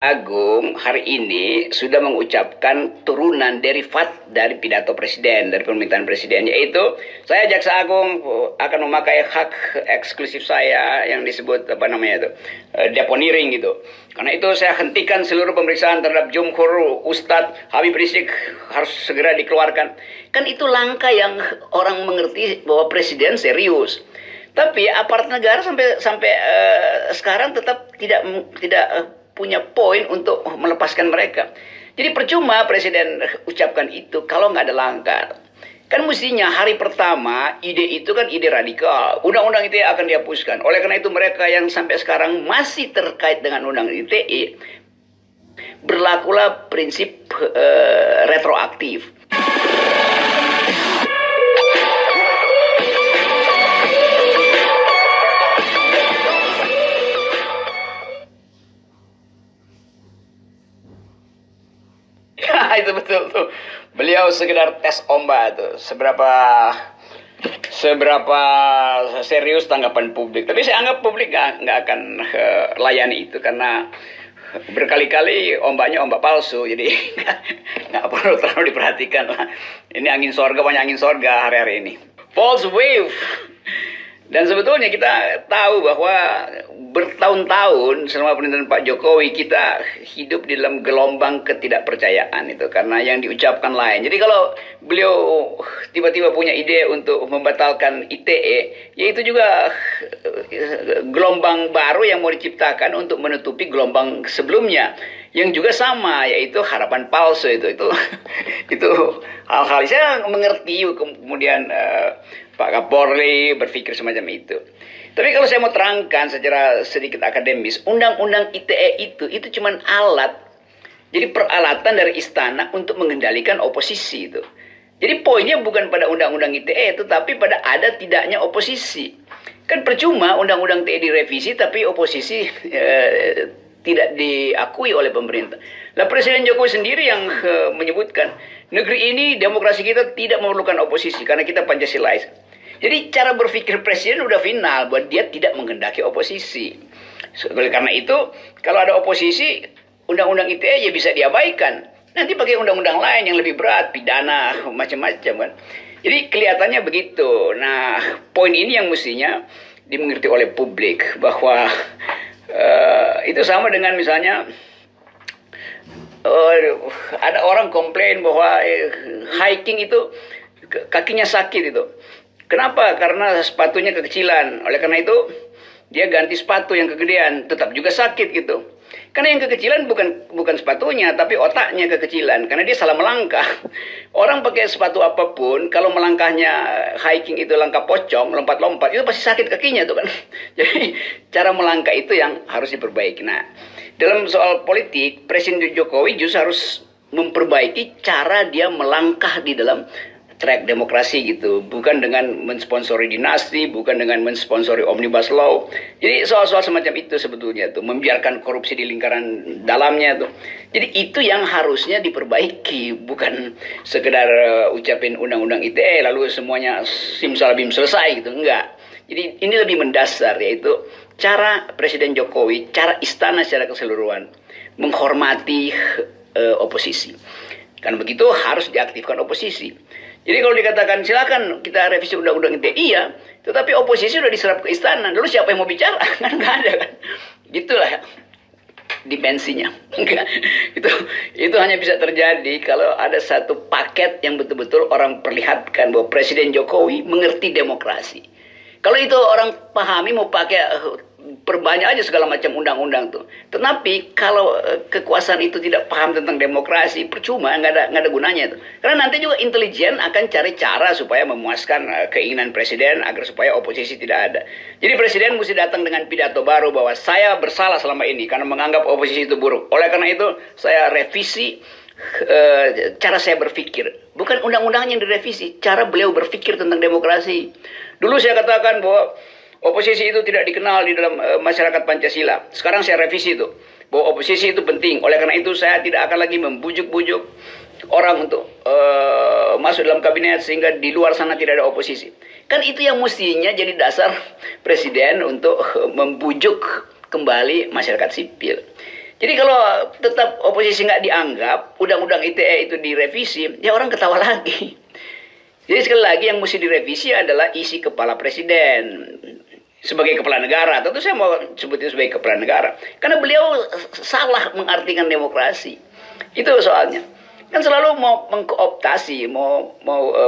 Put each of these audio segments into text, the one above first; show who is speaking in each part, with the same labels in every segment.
Speaker 1: Agung hari ini sudah mengucapkan turunan derivat dari pidato presiden, dari permintaan presiden, yaitu saya Jaksa Agung akan memakai hak eksklusif saya yang disebut apa namanya itu deponering gitu. Karena itu saya hentikan seluruh pemeriksaan terhadap Jumhur Ustadz Habib Rizik, harus segera dikeluarkan. Kan itu langkah yang orang mengerti bahwa presiden serius. Tapi aparat negara sampai sampai sekarang tetap tidak punya poin untuk melepaskan mereka. Jadi percuma presiden ucapkan itu kalau nggak ada langkah. Kan mestinya hari pertama ide itu kan ide radikal. Undang-undang ITE akan dihapuskan. Oleh karena itu mereka yang sampai sekarang masih terkait dengan undang ITE, berlakulah prinsip retroaktif. Itu betul tuh. Beliau sekedar tes ombak tuh, seberapa serius tanggapan publik. Tapi saya anggap publik nggak akan layani itu karena berkali-kali ombaknya ombak palsu, jadi nggak perlu terlalu diperhatikan lah. Ini angin sorga, banyak angin sorga hari-hari ini. False wave. Dan sebetulnya kita tahu bahwa bertahun-tahun selama pemerintahan Pak Jokowi kita hidup di dalam gelombang ketidakpercayaan itu karena yang diucapkan lain. Jadi kalau beliau tiba-tiba punya ide untuk membatalkan ITE, ya itu juga gelombang baru yang mau diciptakan untuk menutupi gelombang sebelumnya yang juga sama, yaitu harapan palsu itu hal-hal saya mengerti kemudian Pak Kapolri berpikir semacam itu. Tapi kalau saya mau terangkan secara sedikit akademis, undang-undang ITE itu cuma alat. Jadi peralatan dari istana untuk mengendalikan oposisi itu. Jadi poinnya bukan pada undang-undang ITE, tetapi pada ada tidaknya oposisi. Kan percuma undang-undang ITE direvisi tapi oposisi tidak diakui oleh pemerintah. Lah Presiden Jokowi sendiri yang menyebutkan negeri ini demokrasi kita tidak memerlukan oposisi karena kita Pancasilais. Jadi cara berpikir presiden udah final buat dia tidak menghendaki oposisi. Oleh karena itu kalau ada oposisi undang-undang ITE ya bisa diabaikan. Nanti pakai undang-undang lain yang lebih berat, pidana macam-macam kan. Jadi kelihatannya begitu. Nah poin ini yang mestinya dimengerti oleh publik bahwa itu sama dengan misalnya ada orang komplain bahwa hiking itu kakinya sakit itu. Kenapa? Karena sepatunya kekecilan. Oleh karena itu dia ganti sepatu yang kegedean, tetap juga sakit gitu. Karena yang kekecilan bukan sepatunya, tapi otaknya kekecilan. Karena dia salah melangkah. Orang pakai sepatu apapun, kalau melangkahnya hiking itu langkah pocong, lompat-lompat, itu pasti sakit kakinya tuh kan. Jadi cara melangkah itu yang harus diperbaiki. Nah, dalam soal politik, Presiden Jokowi justru harus memperbaiki cara dia melangkah di dalam track demokrasi gitu, bukan dengan mensponsori dinasti, bukan dengan mensponsori omnibus law. Jadi soal-soal semacam itu sebetulnya tuh membiarkan korupsi di lingkaran dalamnya tuh. Jadi itu yang harusnya diperbaiki, bukan sekedar ucapin undang-undang ITE lalu semuanya simsalabim selesai gitu, enggak. Jadi ini lebih mendasar, yaitu cara Presiden Jokowi, cara istana secara keseluruhan menghormati oposisi. Karena begitu harus diaktifkan oposisi. Jadi kalau dikatakan silakan kita revisi undang-undang ITE, iya, tetapi oposisi sudah diserap ke istana. Lalu siapa yang mau bicara? Kan nggak ada kan? Gitulah dimensinya. Itu hanya bisa terjadi kalau ada satu paket yang betul-betul orang perlihatkan bahwa Presiden Jokowi mengerti demokrasi. Kalau itu orang pahami mau pakai perbanyak aja segala macam undang-undang tuh. Tetapi kalau kekuasaan itu tidak paham tentang demokrasi, percuma, nggak ada gunanya tuh. Karena nanti juga intelijen akan cari cara supaya memuaskan keinginan presiden agar supaya oposisi tidak ada. Jadi presiden mesti datang dengan pidato baru bahwa saya bersalah selama ini karena menganggap oposisi itu buruk. Oleh karena itu saya revisi cara saya berpikir. Bukan undang-undangnya yang direvisi, cara beliau berpikir tentang demokrasi. Dulu saya katakan bahwa oposisi itu tidak dikenal di dalam masyarakat Pancasila. Sekarang saya revisi itu, bahwa oposisi itu penting. Oleh karena itu saya tidak akan lagi membujuk-bujuk orang untuk masuk dalam kabinet sehingga di luar sana tidak ada oposisi. Kan itu yang mestinya jadi dasar presiden untuk membujuk kembali masyarakat sipil. Jadi kalau tetap oposisi nggak dianggap, undang-undang ITE itu direvisi, ya orang ketawa lagi. Jadi sekali lagi yang mesti direvisi adalah isi kepala presiden sebagai kepala negara. Tentu saya mau sebut itu sebagai kepala negara. Karena beliau salah mengartikan demokrasi. Itu soalnya. Kan selalu mau mengkooptasi, mau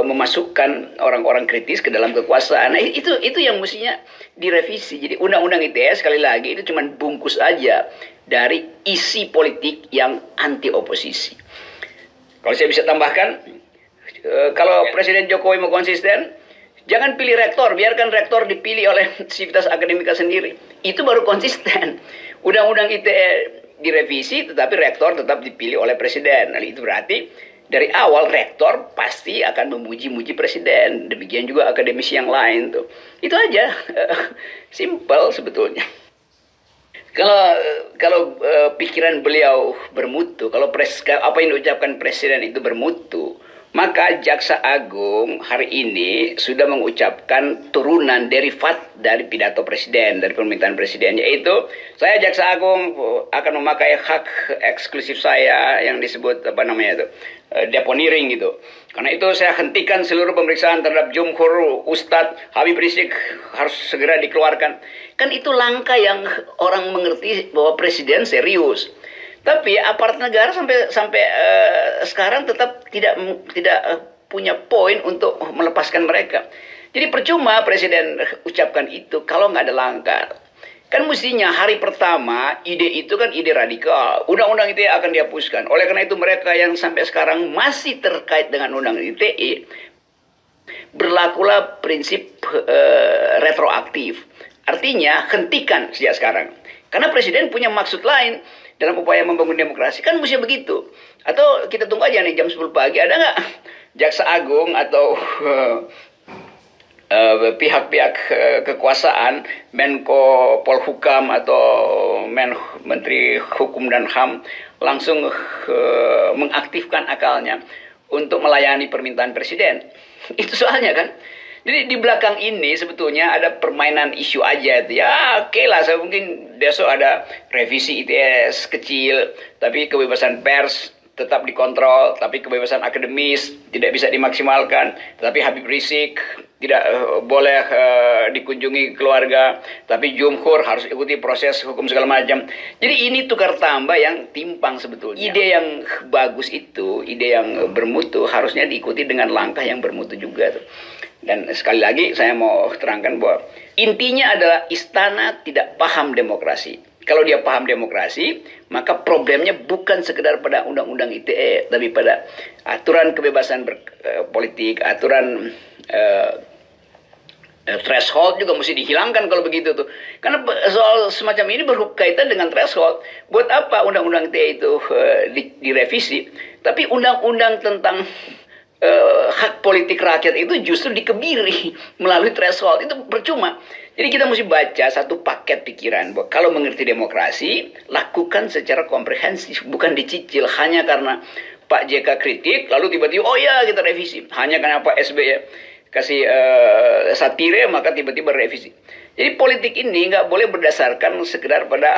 Speaker 1: memasukkan orang-orang kritis ke dalam kekuasaan. Nah, itu yang mestinya direvisi. Jadi undang-undang ITE sekali lagi itu cuma bungkus aja dari isi politik yang anti oposisi. Kalau saya bisa tambahkan, kalau Presiden Jokowi mau konsisten, jangan pilih rektor, biarkan rektor dipilih oleh sivitas akademika sendiri. Itu baru konsisten. Undang-undang ITE direvisi, tetapi rektor tetap dipilih oleh presiden. Nah, itu berarti dari awal rektor pasti akan memuji-muji presiden. Demikian juga akademisi yang lain tuh. Itu aja, simple sebetulnya. Kalau pikiran beliau bermutu, kalau apa yang diucapkan presiden itu bermutu, maka Jaksa Agung hari ini sudah mengucapkan turunan derivat dari pidato presiden, dari permintaan presiden, yaitu saya Jaksa Agung akan memakai hak eksklusif saya yang disebut deponering gitu. Karena itu saya hentikan seluruh pemeriksaan terhadap Jumhur Ustadz Habib Rizik harus segera dikeluarkan. Kan itu langkah yang orang mengerti bahwa presiden serius. Tapi aparat negara sampai sekarang tetap tidak punya poin untuk melepaskan mereka. Jadi percuma presiden ucapkan itu kalau nggak ada langkah. Kan mestinya hari pertama ide itu kan ide radikal. Undang-undang ITE akan dihapuskan. Oleh karena itu mereka yang sampai sekarang masih terkait dengan undang-undang ITE, berlakulah prinsip retroaktif. Artinya hentikan sejak sekarang. Karena presiden punya maksud lain dalam upaya membangun demokrasi. Kan mesti begitu. Atau kita tunggu aja nih jam 10 pagi. Ada nggak Jaksa Agung atau pihak-pihak kekuasaan, Menko Polhukam atau Menteri Hukum dan HAM langsung mengaktifkan akalnya untuk melayani permintaan presiden. Itu soalnya kan. Jadi di belakang ini sebetulnya ada permainan isu aja. Ya oke lah, saya mungkin besok ada revisi ITS kecil, tapi kebebasan pers tetap dikontrol, tapi kebebasan akademis tidak bisa dimaksimalkan, tapi Habib Rizik tidak boleh dikunjungi keluarga, tapi Jumhur harus ikuti proses hukum segala macam. Jadi ini tukar tambah yang timpang sebetulnya. Ide yang bagus itu, ide yang bermutu harusnya diikuti dengan langkah yang bermutu juga tuh. Dan sekali lagi saya mau terangkan bahwa intinya adalah istana tidak paham demokrasi. Kalau dia paham demokrasi, maka problemnya bukan sekedar pada undang-undang ITE, tapi pada aturan kebebasan berpolitik, aturan threshold juga mesti dihilangkan kalau begitu tuh. Karena soal semacam ini berkaitan dengan threshold. Buat apa undang-undang ITE itu direvisi? Tapi undang-undang tentang hak politik rakyat itu justru dikebiri melalui threshold. Itu percuma. Jadi kita mesti baca satu paket pikiran bahwa kalau mengerti demokrasi, lakukan secara komprehensif, bukan dicicil hanya karena Pak JK kritik lalu tiba-tiba oh ya kita revisi, hanya karena Pak SBY kasih satire maka tiba-tiba revisi. Jadi politik ini nggak boleh berdasarkan sekedar pada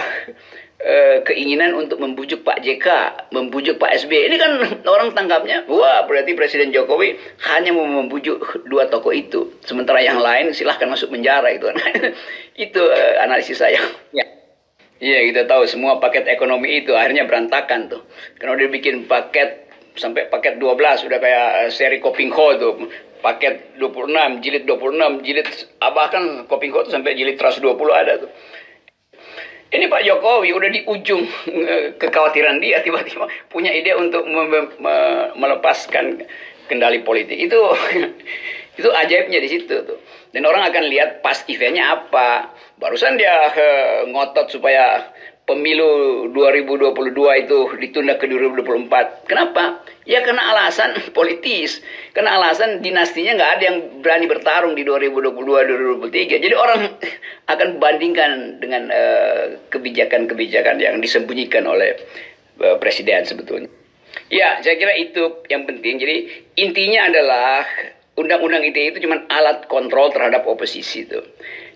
Speaker 1: keinginan untuk membujuk Pak JK, membujuk Pak SBY. Ini kan orang tangkapnya, wah berarti Presiden Jokowi hanya mau membujuk dua tokoh itu, sementara yang lain silahkan masuk penjara itu. Itu analisis saya. Ya. Iya, kita tahu semua paket ekonomi itu akhirnya berantakan tuh. Karena udah bikin paket sampai paket 12 udah kayak seri Kopingho tuh. Paket 26, jilid 26, jilid bahkan Kopingho tuh sampai jilid 120 ada tuh. Ini Pak Jokowi udah di ujung kekhawatiran dia tiba-tiba punya ide untuk melepaskan kendali politik. Itu ajaibnya di situ tuh. Dan orang akan lihat pas eventnya apa. Barusan dia ngotot supaya pemilu 2022 itu ditunda ke 2024. Kenapa? Ya karena alasan politis. Karena alasan dinastinya nggak ada yang berani bertarung di 2022-2023. Jadi orang akan bandingkan dengan kebijakan-kebijakan yang disembunyikan oleh presiden sebetulnya. Ya, saya kira itu yang penting. Jadi intinya adalah undang-undang ITE itu cuma alat kontrol terhadap oposisi itu.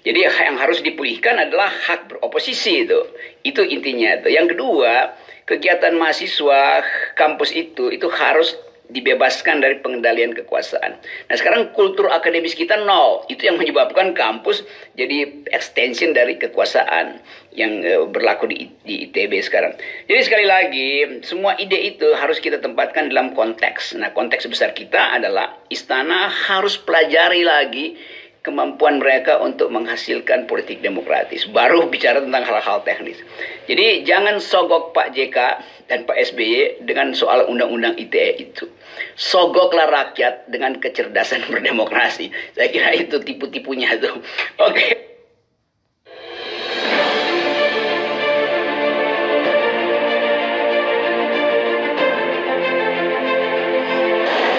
Speaker 1: Jadi yang harus dipulihkan adalah hak beroposisi itu. Itu intinya itu. Yang kedua, kegiatan mahasiswa kampus itu harus dibebaskan dari pengendalian kekuasaan. Nah sekarang kultur akademis kita nol. Itu yang menyebabkan kampus jadi extension dari kekuasaan yang berlaku di ITB sekarang. Jadi sekali lagi, semua ide itu harus kita tempatkan dalam konteks. Nah konteks besar kita adalah istana harus pelajari lagi kemampuan mereka untuk menghasilkan politik demokratis. Baru bicara tentang hal-hal teknis. Jadi jangan sogok Pak JK dan Pak SBY dengan soal undang-undang ITE itu. Sogoklah rakyat dengan kecerdasan berdemokrasi. Saya kira itu tipu-tipunya tuh. Oke.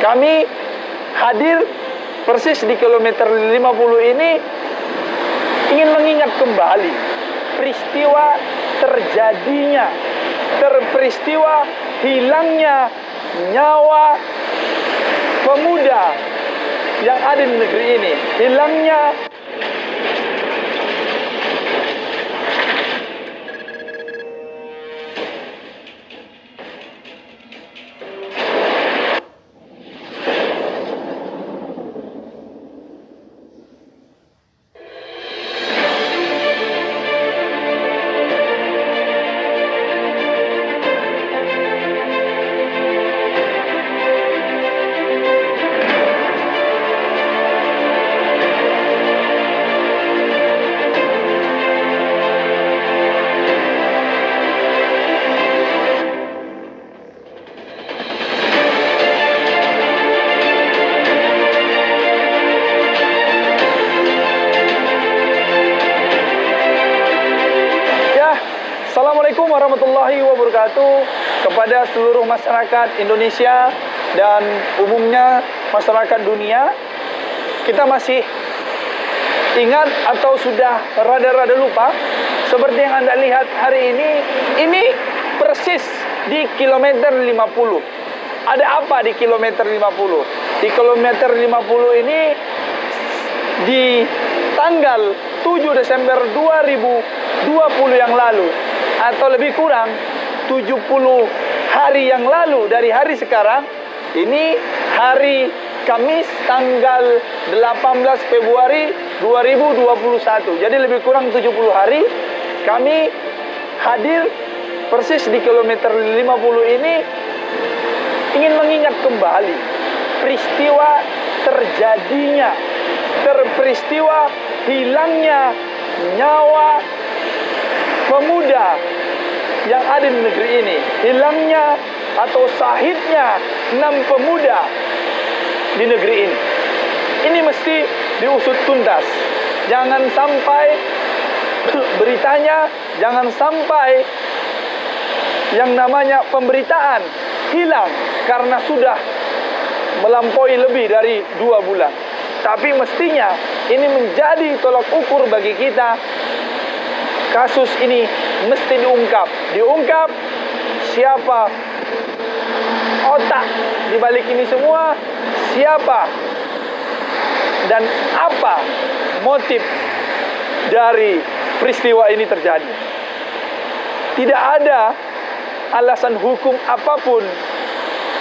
Speaker 2: Kami hadir persis di kilometer 50 ini ingin mengingat kembali peristiwa terjadinya, peristiwa hilangnya nyawa pemuda yang ada di negeri ini, hilangnya Assalamualaikum warahmatullahi wabarakatuh kepada seluruh masyarakat Indonesia dan umumnya masyarakat dunia. Kita masih ingat atau sudah rada-rada lupa seperti yang Anda lihat hari ini persis di kilometer 50. Ada apa di kilometer 50? Di kilometer 50 ini di tanggal 7 Desember 2020 yang lalu, atau lebih kurang 70 hari yang lalu dari hari sekarang, ini hari Kamis tanggal 18 Februari 2021. Jadi lebih kurang 70 hari kami hadir persis di kilometer 50 ini ingin mengingat kembali peristiwa terjadinya, peristiwa hilangnya nyawa pemuda yang ada di negeri ini, hilangnya atau syahidnya 6 pemuda di negeri ini. Ini mesti diusut tuntas. Jangan sampai beritanya, jangan sampai yang namanya pemberitaan hilang karena sudah melampaui lebih dari 2 bulan. Tapi mestinya ini menjadi tolak ukur bagi kita. Kasus ini mesti diungkap siapa otak di balik ini semua, siapa dan apa motif dari peristiwa ini terjadi. Tidak ada alasan hukum apapun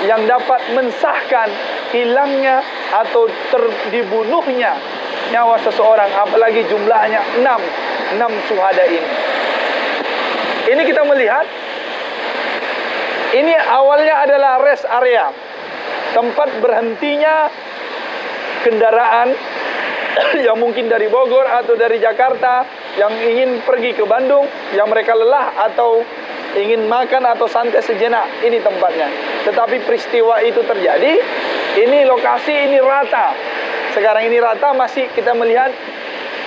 Speaker 2: yang dapat mensahkan hilangnya atau dibunuhnya nyawa seseorang, apalagi jumlahnya 6 syuhada ini. Ini kita melihat, ini awalnya adalah rest area, tempat berhentinya kendaraan yang mungkin dari Bogor atau dari Jakarta yang ingin pergi ke Bandung, yang mereka lelah atau ingin makan atau santai sejenak. Ini tempatnya. Tetapi peristiwa itu terjadi, ini lokasi ini rata. Sekarang ini rata, masih kita melihat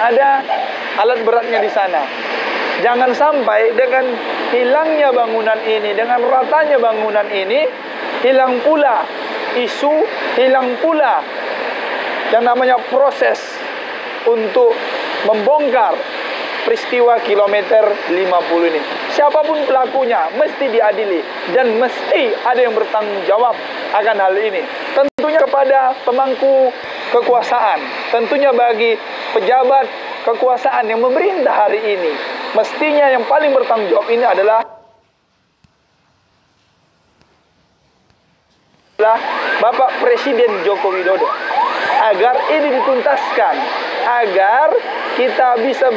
Speaker 2: ada alat beratnya di sana. Jangan sampai dengan hilangnya bangunan ini, dengan ratanya bangunan ini, hilang pula isu, hilang pula yang namanya proses untuk membongkar peristiwa kilometer 50 ini. Siapapun pelakunya mesti diadili dan mesti ada yang bertanggung jawab akan hal ini. Tentunya kepada pemangku kekuasaan, tentunya bagi pejabat kekuasaan yang memerintah hari ini. Mestinya yang paling bertanggung jawab ini adalah Bapak Presiden Joko Widodo, agar ini dituntaskan, agar kita bisa